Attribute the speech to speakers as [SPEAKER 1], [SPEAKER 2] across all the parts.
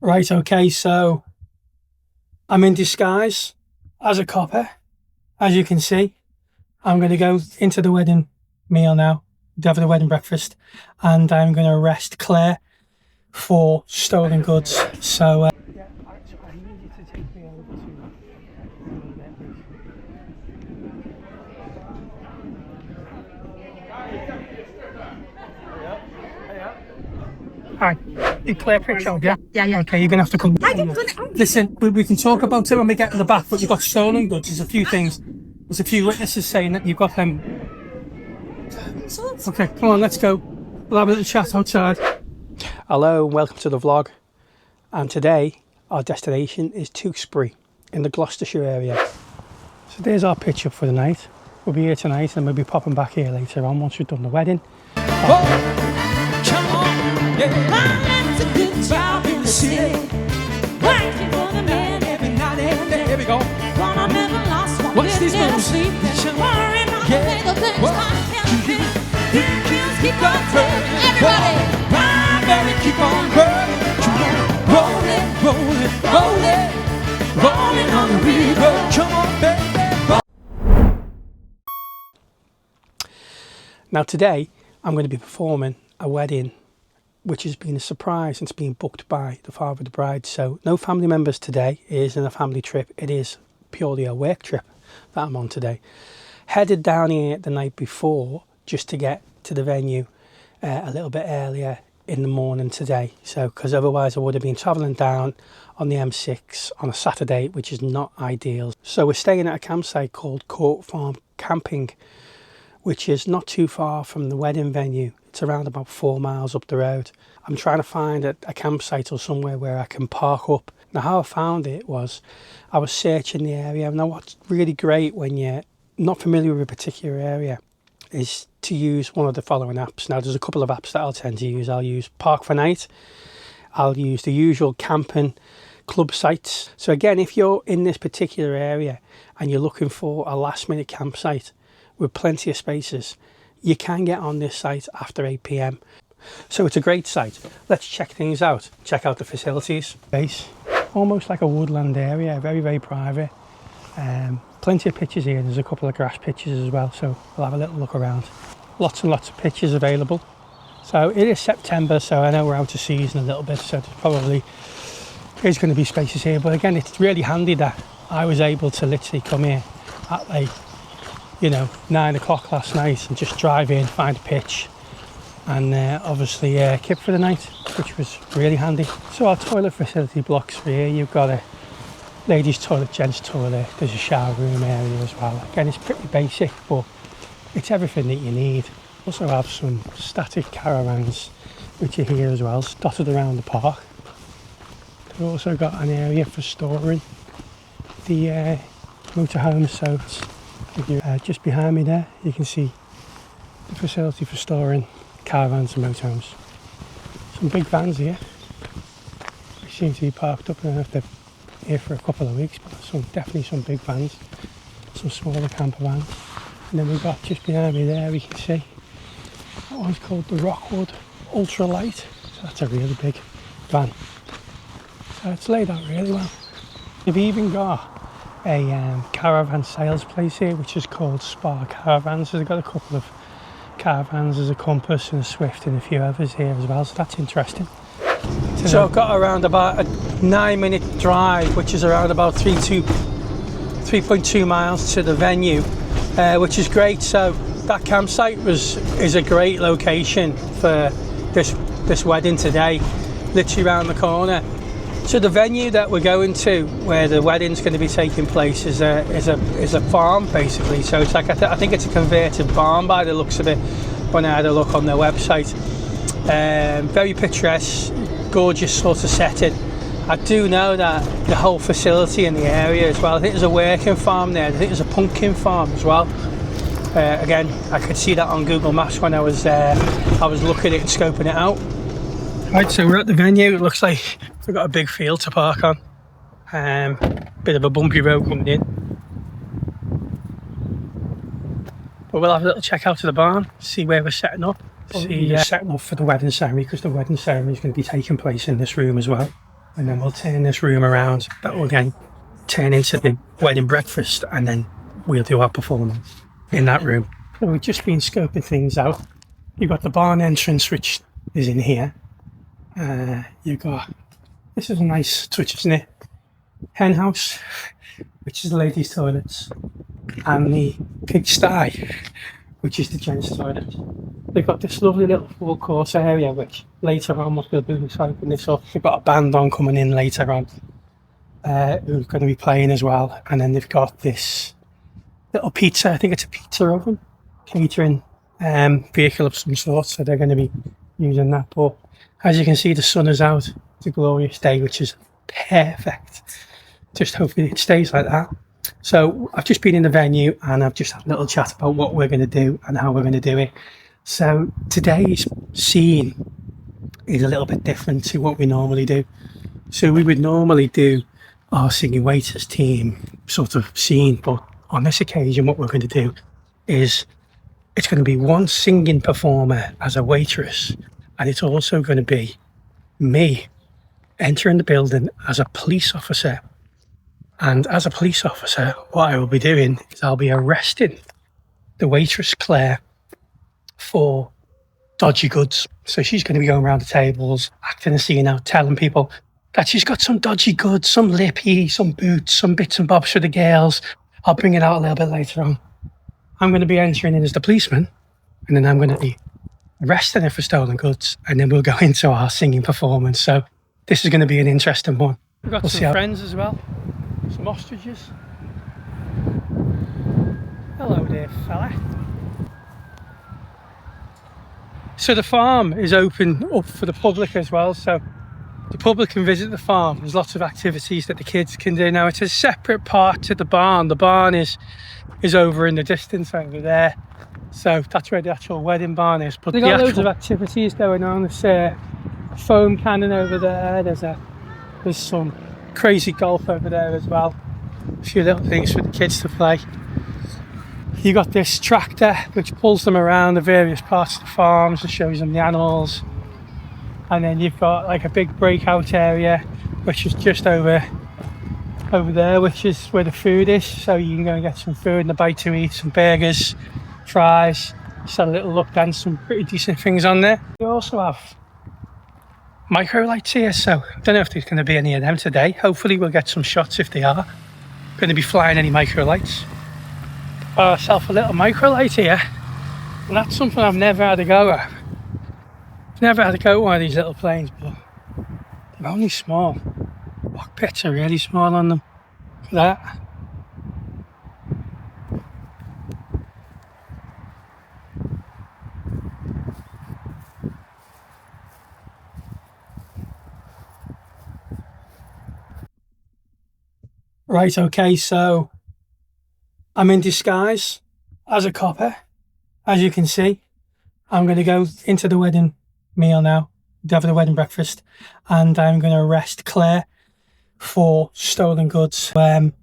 [SPEAKER 1] Right, okay, so I'm in disguise as a copper. As you can see, I'm going to go into the wedding meal now, have the wedding breakfast, and I'm going to arrest Claire for stolen goods. So, yeah, I need you to take me over to Hi, you Claire Pritchard, yeah?
[SPEAKER 2] Yeah.
[SPEAKER 1] Okay, you're going to have to come. Listen, we can talk about it when we get to the back, but you've got stolen goods. There's a few things. There's a few witnesses saying that you've got them. Okay, come on, let's go. We'll have a little chat outside. Hello and welcome to the vlog. And today, our destination is Tewkesbury in the Gloucestershire area. So there's our pitch up for the night. We'll be here tonight and we'll be popping back here later on once we've done the wedding.
[SPEAKER 3] It's a good job in the city. Working for the man every night and day. Here we go. One I never lost one. What's this move? Sleep and worrying about little things I can't do. Bills keep on turning. Everybody, ride, baby, keep on burning. Rolling, rolling, rolling, rolling on the river. Come on, baby.
[SPEAKER 1] Now today, I'm going to be performing a wedding which has been a surprise and it's been booked by the father of the bride. So no family members today. It isn't a family trip. It is purely a work trip that I'm on today. Headed down here the night before just to get to the venue a little bit earlier in the morning today. So because otherwise I would have been travelling down on the M6 on a Saturday, which is not ideal. So we're staying at a campsite called Court Farm Camping, which is not too far from the wedding venue. It's around about 4 miles up the road. I'm trying to find a campsite or somewhere where I can park up. Now how I found it was, I was searching the area. Now what's really great when you're not familiar with a particular area is to use one of the following apps. Now there's a couple of apps that I'll tend to use. I'll use Park for Night. I'll use the usual camping club sites. So again, if you're in this particular area and you're looking for a last minute campsite with plenty of spaces, you can get on this site after 8 p.m. So it's a great site. Let's check things out. Check out the facilities. Base, almost like a woodland area, very, very private. Plenty of pitches here. There's a couple of grass pitches as well, so we'll have a little look around. Lots and lots of pitches available. So it is September, so I know we're out of season a little bit, so there's probably is going to be spaces here. But again, it's really handy that I was able to literally come here at like 9 o'clock last night and just drive in, find a pitch and obviously kip for the night, which was really handy. So our toilet facility blocks for here. You've got a ladies toilet, gents toilet, there's a shower room area as well. Again, it's pretty basic, but it's everything that you need. Also have some static caravans which are here as well, dotted around the park. We've also got an area for storing the motorhomes, so it's just behind me there you can see the facility for storing caravans and motorhomes. Some big vans here which seem to be parked up. I don't know if they're here for a couple of weeks, but definitely some big vans, some smaller camper vans. And then we've got just behind me there, we can see that one's called the Rockwood Ultralight, so that's a really big van. So it's laid out really well. We've even got a caravan sales place here which is called Spa Caravans. They've got a couple of caravans, there's a Compass and a Swift and a few others here as well, so that's interesting. So I've got around about a 9-minute drive, which is around about 3.2 miles to the venue, which is great. So that campsite is a great location for this wedding today, literally around the corner. So the venue that we're going to, where the wedding's going to be taking place, is a farm basically. So it's like I think it's a converted barn by the looks of it when I had a look on their website. Very picturesque, gorgeous sort of setting. I do know that the whole facility in the area as well. I think there's a working farm there. I think there's a pumpkin farm as well. Again, I could see that on Google Maps when I was looking at it and scoping it out. Right, so we're at the venue. It looks like we've got a big field to park on. Bit of a bumpy road coming in. But we'll have a little check out to the barn, see where we're setting up. Setting up for the wedding ceremony, because the wedding ceremony is going to be taking place in this room as well. and then we'll turn this room around. That will again turn into the wedding breakfast, and then we'll do our performance in that room. So we've just been scoping things out. You've got the barn entrance, which is in here. You've got, this is a nice touch, isn't it? Hen house, which is the ladies' toilets, and the pigsty, which is the gents' toilet. They've got this lovely little forecourt area, which later on we'll be open this up. They've got a band on coming in later on, who's going to be playing as well. And then they've got this little pizza, I think it's a pizza oven, catering vehicle of some sort, so they're going to be using that. But as you can see, the sun is out. It's a glorious day, which is perfect. Just hopefully it stays like that. So I've just been in the venue and I've just had a little chat about what we're going to do and how we're going to do it. So today's scene is a little bit different to what we normally do. So we would normally do our singing waiters team sort of scene, but on this occasion what we're going to do is it's going to be one singing performer as a waitress, and it's also going to be me entering the building as a police officer. And as a police officer, what I will be doing is I'll be arresting the waitress Claire for dodgy goods. So she's going to be going around the tables, acting a scene out, telling people that she's got some dodgy goods, some lippy, some boots, some bits and bobs for the girls. I'll bring it out a little bit later on. I'm going to be entering in as the policeman, and then I'm going to be arresting her for stolen goods, and then we'll go into our singing performance. So this is going to be an interesting one. We've got some friends as well. Some ostriches. Hello there, fella. So the farm is open up for the public as well, so the public can visit the farm. There's lots of activities that the kids can do. Now it's a separate part to the barn. The barn is over in the distance over there, so that's where the actual wedding barn is. But they've got loads of activities going on. There's a foam cannon over there. There's some crazy golf over there as well. A few little things for the kids to play. You got this tractor which pulls them around the various parts of the farms and shows them the animals. And then you've got like a big breakout area which is just over there, which is where the food is. So you can go and get some food and a bite to eat, some burgers, fries. Just had a little look then, some pretty decent things on there. You also have micro lights here, so I don't know if there's going to be any of them today. Hopefully we'll get some shots if they are going to be flying any micro lights. Myself a little micro light here, and that's something I've never had a go at. I've never had a go at one of these little planes, but they're only small. Cockpits are really small on them. Look at that. Right, okay, so I'm in disguise as a copper. As you can see, I'm going to go into the wedding meal now, have the wedding breakfast, and I'm going to arrest Claire for stolen goods. I'm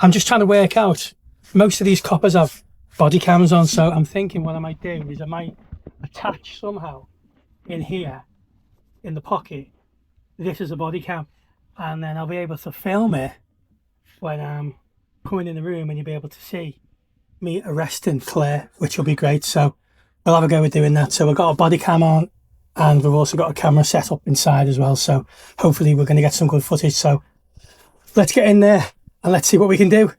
[SPEAKER 1] just trying to work out, most of these coppers have body cams on, so I'm thinking what I might do is I might attach somehow in here, in the pocket, this is a body cam, and then I'll be able to film it when I'm coming in the room, and you'll be able to see me arresting Claire, which will be great. So we'll have a go at doing that. So we've got a body cam on, and we've also got a camera set up inside as well, so hopefully we're going to get some good footage. So let's get in there and let's see what we can do.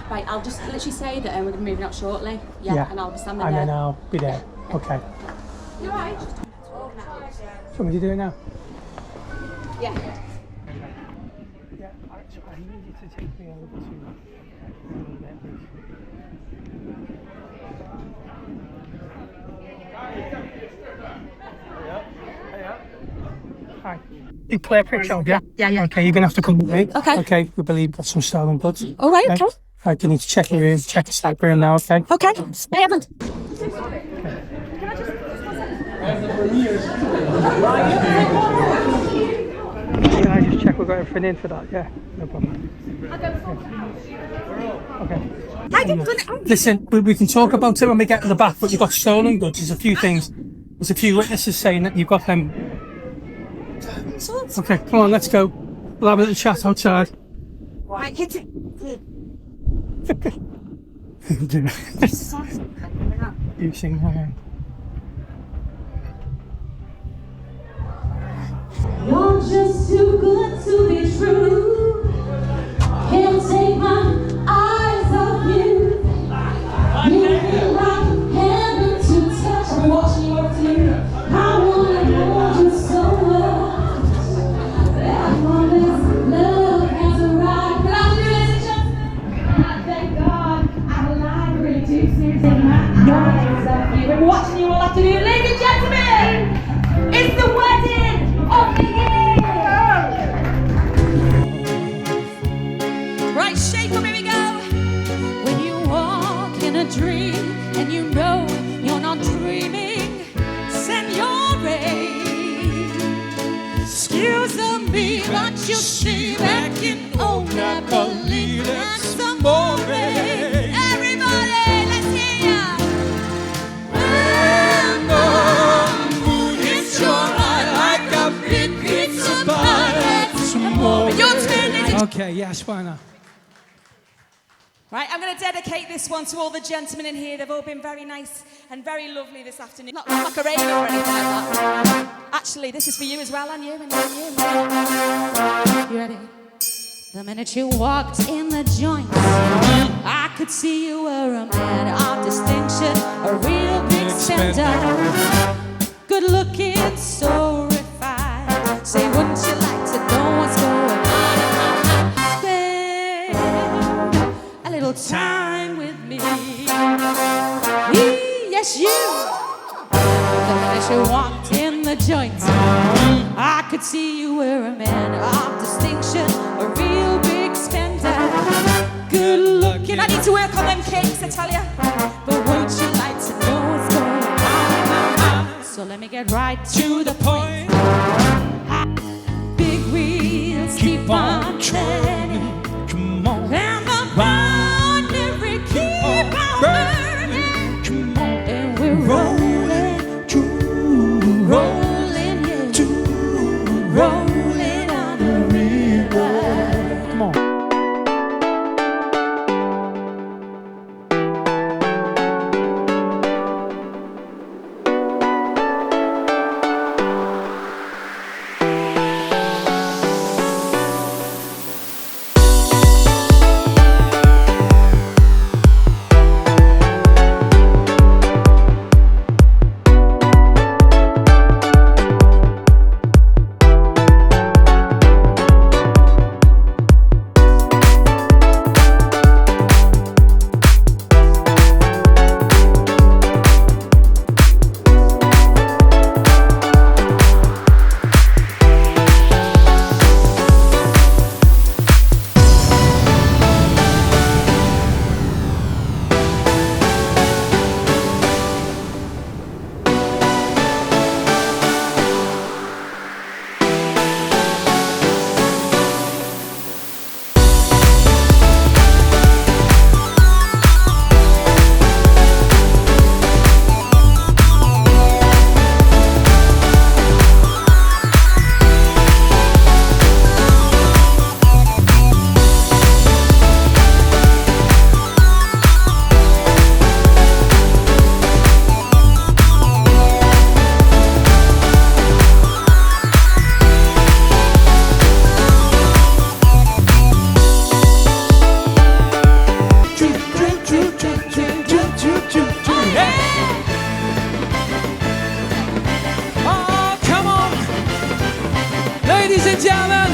[SPEAKER 2] Right, I'll just literally say that we're moving out shortly. Yeah, and I'll be standing there.
[SPEAKER 1] And then I'll be there. Okay.
[SPEAKER 2] You alright?
[SPEAKER 1] So what are you doing now?
[SPEAKER 2] Yeah.
[SPEAKER 1] Yeah, I need you to take me over to... Hi. You play a picture, yeah?
[SPEAKER 2] Yeah.
[SPEAKER 1] Okay, you're going to have to come with me.
[SPEAKER 2] Okay.
[SPEAKER 1] Okay, we believe got some stolen goods.
[SPEAKER 2] Alright, okay.
[SPEAKER 1] I need to check your room, check the stag room now, okay?
[SPEAKER 3] Okay, I haven't.
[SPEAKER 1] Can I just check we've got everything in for that? Yeah, no problem. Okay. Listen, we can talk about it when we get to the back, but you've got stolen goods. There's a few things. There's a few witnesses saying that you've got them. Okay, come on, let's go. We'll have a little chat outside.
[SPEAKER 3] Right, hit it.
[SPEAKER 1] You sing.
[SPEAKER 2] You're just too good to be true. Can't take my eyes off you. You feel like heaven to touch. I'm watching your feet. I wanna hold you so much. That moment, love has arrived. But I'll do this just. Thank God I'm alive. Really do see my eyes off you. I'm watching you all afternoon, ladies and gentlemen. It's the wedding of the year.
[SPEAKER 3] Right, shake 'em, here we go. When you walk in a dream and you know you're not dreaming, Signore. Excuse me, but you see back in old Napoli and some more. Everybody, let's hear ya. When the moon hits your eye like a big pizza pie, some more. Your turn, ladies and
[SPEAKER 1] Okay, yes, why not?
[SPEAKER 3] Right, I'm going to dedicate this one to all the gentlemen in here. They've all been very nice and very lovely this afternoon. Not like a radio or anything like that. Actually, this is for you as well, and you, and you, and you. You ready? The minute you walked in the joint, I could see you were a man of distinction, a real big spender. Good looking, so refined. Say, wouldn't you like to know what's going on in my mind? Spend a little time with me. Yes, you. The minute you walked in the joint, I could see you were a man of distinction, a real big spender. Good looking. I need to work on them cakes, I tell ya. But won't you like to know what's going on in my mind? So let me get right to the point. Big wheels keep on turning.
[SPEAKER 1] Come on.
[SPEAKER 3] And the boundary keep on burning.
[SPEAKER 1] Come on.
[SPEAKER 3] And we're rolling, rolling, yeah. Rolling on the river.
[SPEAKER 1] Come on.
[SPEAKER 4] and gentlemen,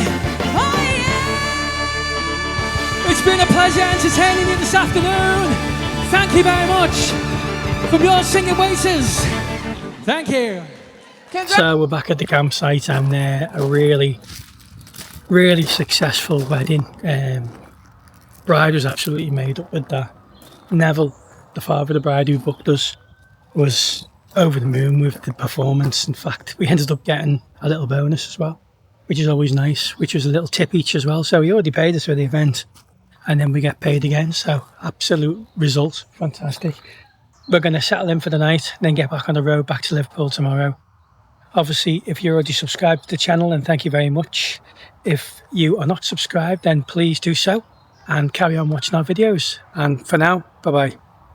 [SPEAKER 4] it's been a pleasure entertaining you this afternoon. Thank you very much from your singing waiters. Thank you.
[SPEAKER 1] So we're back at the campsite and a really successful wedding. bride was absolutely made up with that. Neville, the father of the bride who booked us, was over the moon with the performance. In fact, we ended up getting a little bonus as well, which is always nice, which was a little tip each as well. So he already paid us for the event, and then we get paid again. So absolute result, fantastic. We're going to settle in for the night, then get back on the road back to Liverpool tomorrow. Obviously, if you're already subscribed to the channel, then thank you very much. If you are not subscribed, then please do so and carry on watching our videos. And for now, bye-bye.